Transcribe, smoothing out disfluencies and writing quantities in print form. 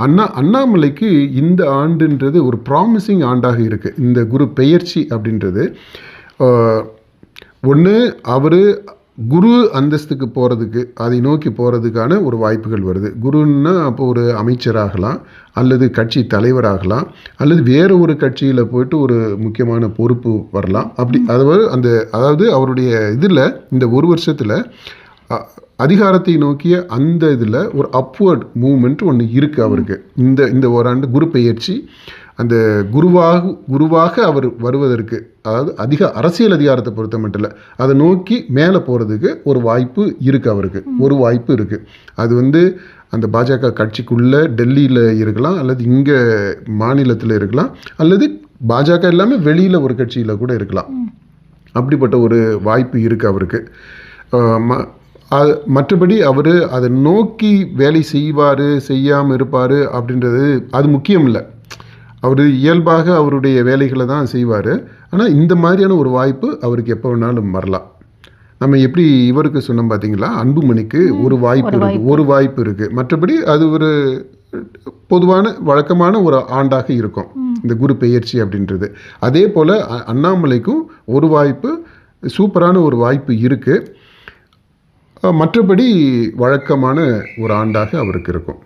அண்ணாமலைக்கு இந்த ஆண்டுன்றது ஒரு ப்ராமிசிங் ஆண்டாக இருக்குது. இந்த குரு பெயர்ச்சி அப்படின்றது ஒன்று அவர் குரு அந்தஸ்துக்கு போகிறதுக்கு, அதை நோக்கி போகிறதுக்கான ஒரு வாய்ப்புகள் வருது. குருன்னா அப்போ ஒரு அமைச்சராகலாம், அல்லது கட்சி தலைவராகலாம், அல்லது வேறு ஒரு கட்சியில் போய்ட்டு ஒரு முக்கியமான பொறுப்பு வரலாம். அப்படி அதாவது அவருடைய இதில் இந்த ஒரு வருஷத்தில் அதிகாரத்தை நோக்கிய அந்த இதில் ஒரு அப்வர்ட் மூமெண்ட் ஒன்று இருக்குது அவருக்கு. இந்த ஓராண்டு குரு பெயர்ச்சி அந்த குருவாக அவர் வருவதற்கு, அதாவது அரசியல் அதிகாரத்தை பொறுத்த மட்டும் இல்லை, அதை நோக்கி மேலே போகிறதுக்கு ஒரு வாய்ப்பு இருக்குது அவருக்கு. ஒரு வாய்ப்பு இருக்குது. அது அந்த பாஜக கட்சிக்குள்ளே டெல்லியில் இருக்கலாம், அல்லது இங்கே மாநிலத்தில் இருக்கலாம், அல்லது பாஜக இல்லாமல் வெளியில் ஒரு கட்சியில் கூட இருக்கலாம். அப்படிப்பட்ட ஒரு வாய்ப்பு இருக்குது அவருக்கு. மற்றபடி அவர் அதை நோக்கி வேலை செய்வார் செய்யாமல் இருப்பார் அப்படின்றது அது முக்கியம் இல்லை. அவர் இயல்பாக அவருடைய வேலைகளை தான் செய்வார். ஆனால் இந்த மாதிரியான ஒரு வாய்ப்பு அவருக்கு எப்போ வேணாலும் வரலாம். நம்ம எப்படி இவருக்கு சொன்னோம் பார்த்தீங்களா, அன்புமணிக்கு ஒரு வாய்ப்பு இருக்குது. மற்றபடி அது ஒரு பொதுவான வழக்கமான ஒரு ஆண்டாக இருக்கும் இந்த குரு பெயர்ச்சி அப்படின்றது. அதே போல் அண்ணாமலைக்கும் ஒரு வாய்ப்பு, சூப்பரான ஒரு வாய்ப்பு இருக்குது. மற்றபடி வழக்கமான ஒரு ஆண்டாக அவருக்கு இருக்கும்.